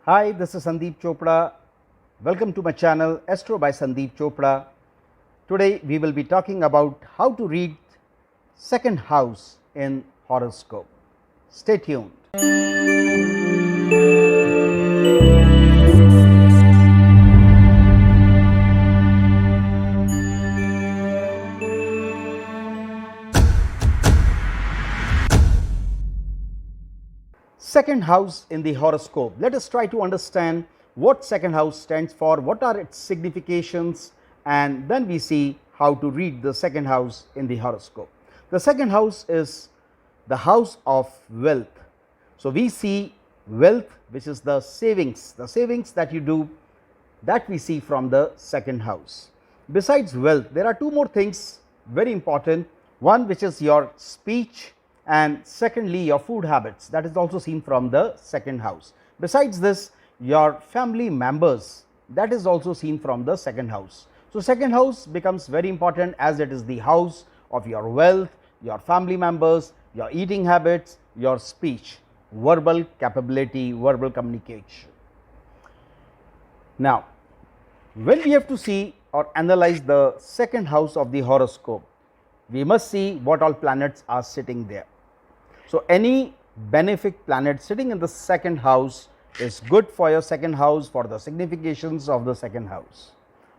Hi, this is Sandeep Chopra. Welcome to my channel Astro by Sandeep Chopra. Today we will be talking about how to read second house in horoscope. Stay tuned. Second house in the horoscope. Let us try to understand what second house stands for, what are its significations, and then we see how to read the second house in the horoscope. The second house is the house of wealth. So we see wealth, which is the savings that you do, that we see from the second house. Besides wealth, there are two more things very important. One, which is your speech, and secondly your food habits, that is also seen from the second house. Besides this, your family members, that is also seen from the second house. So second house becomes very important as it is the house of your wealth, your family members, your eating habits, your speech, verbal capability, verbal communication. Now, when we have to see or analyze the second house of the horoscope, we must see what all planets are sitting there. So any benefic planet sitting in the second house is good for your second house, for the significations of the second house.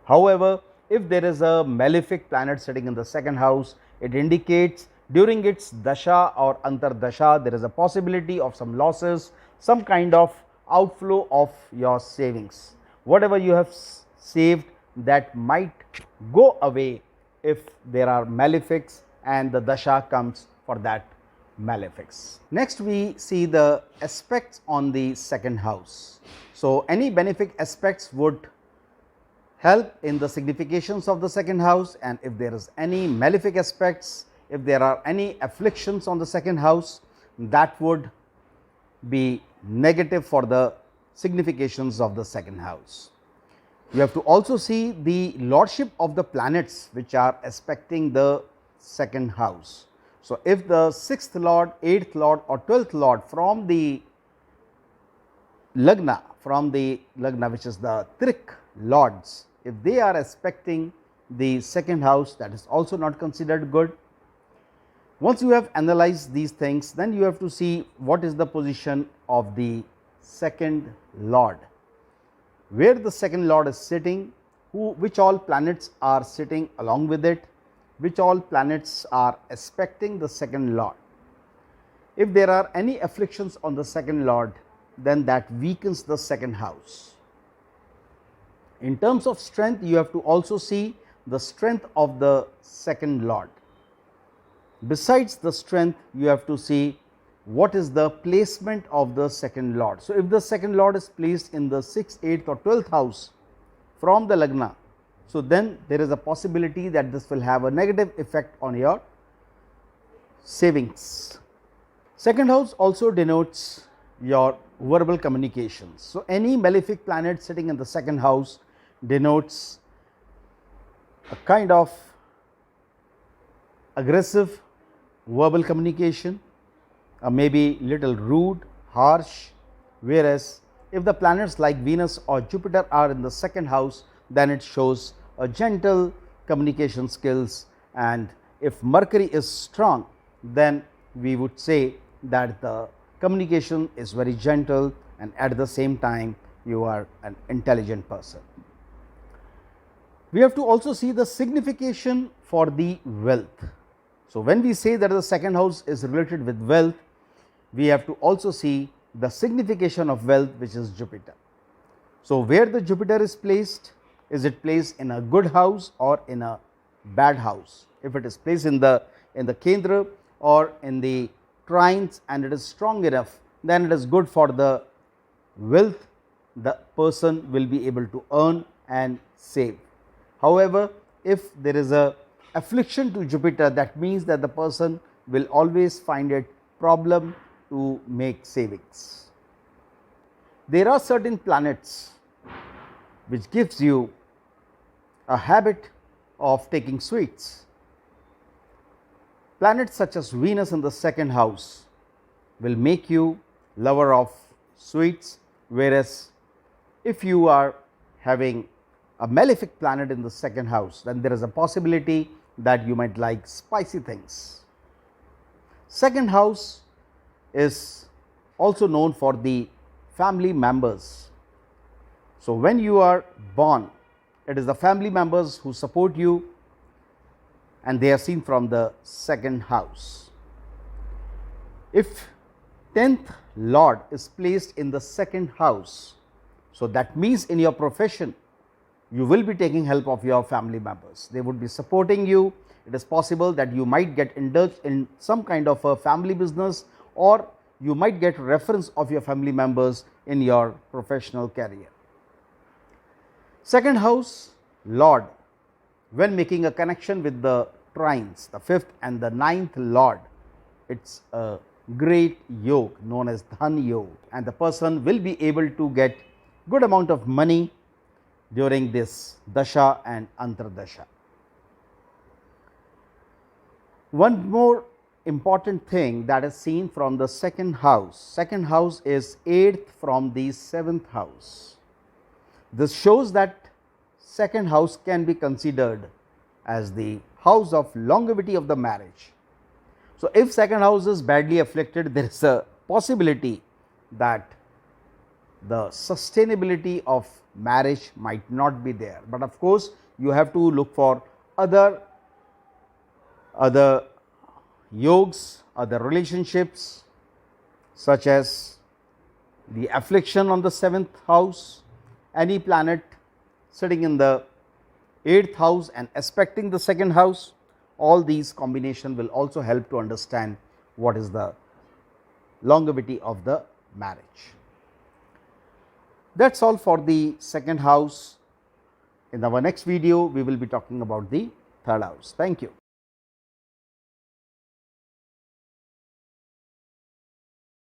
However, if there is a malefic planet sitting in the second house, it indicates during its dasha or antardasha there is a possibility of some losses, some kind of outflow of your savings. Whatever you have saved, that might go away if there are malefics and the dasha comes for that malefics. Next we see the aspects on the second house. So any benefic aspects would help in the significations of the second house, and if there is any malefic aspects, if there are any afflictions on the second house, that would be negative for the significations of the second house. You have to also see the lordship of the planets which are aspecting the second house. So if the 6th lord, 8th lord or 12th lord from the lagna which is the trik lords, if they are aspecting the second house, that is also not considered good. Once you have analyzed these things, then you have to see what is the position of the second lord, where the second lord is sitting, which all planets are sitting along with it, which all planets are aspecting the second lord. If there are any afflictions on the second lord, then that weakens the second house. In terms of strength, you have to also see the strength of the second lord. Besides the strength, you have to see what is the placement of the second lord. So if the second lord is placed in the 6th, 8th or 12th house from the lagna, so then there is a possibility that this will have a negative effect on your savings. Second house also denotes your verbal communications. So any malefic planet sitting in the second house denotes a kind of aggressive verbal communication, maybe little rude, harsh, whereas if the planets like Venus or Jupiter are in the second house, then it shows a gentle communication skills, and if Mercury is strong, then we would say that the communication is very gentle and at the same time you are an intelligent person. We have to also see the signification for the wealth. So when we say that the second house is related with wealth, we have to also see the signification of wealth, which is Jupiter. So where the Jupiter is placed, is it placed in a good house or in a bad house? If it is placed in the Kendra or in the trines and it is strong enough, then it is good for the wealth the person will be able to earn and save. However, if there is a affliction to Jupiter, that means that the person will always find it problem to make savings. There are certain planets which gives you a habit of taking sweets. Planets such as Venus in the second house will make you lover of sweets, whereas if you are having a malefic planet in the second house, then there is a possibility that you might like spicy things. Second house is also known for the family members. So, when you are born, it is the family members who support you, and they are seen from the second house. If 10th Lord is placed in the second house, so that means in your profession, you will be taking help of your family members. They would be supporting you. It is possible that you might get indulged in some kind of a family business, or you might get reference of your family members in your professional career. Second house Lord, when making a connection with the trines, the 5th and the 9th Lord, it is a great yoga known as Dhan Yoga, and the person will be able to get good amount of money during this Dasha and Antardasha. One more important thing that is seen from the second house is 8th from the 7th house. This shows that second house can be considered as the house of longevity of the marriage. So, if second house is badly afflicted, there is a possibility that the sustainability of marriage might not be there, but of course, you have to look for other yogs, other relationships, such as the affliction on the 7th house, any planet sitting in the 8th house and aspecting the second house. All these combination will also help to understand what is the longevity of the marriage. That is all for the second house. In our next video, we will be talking about the third house. Thank you.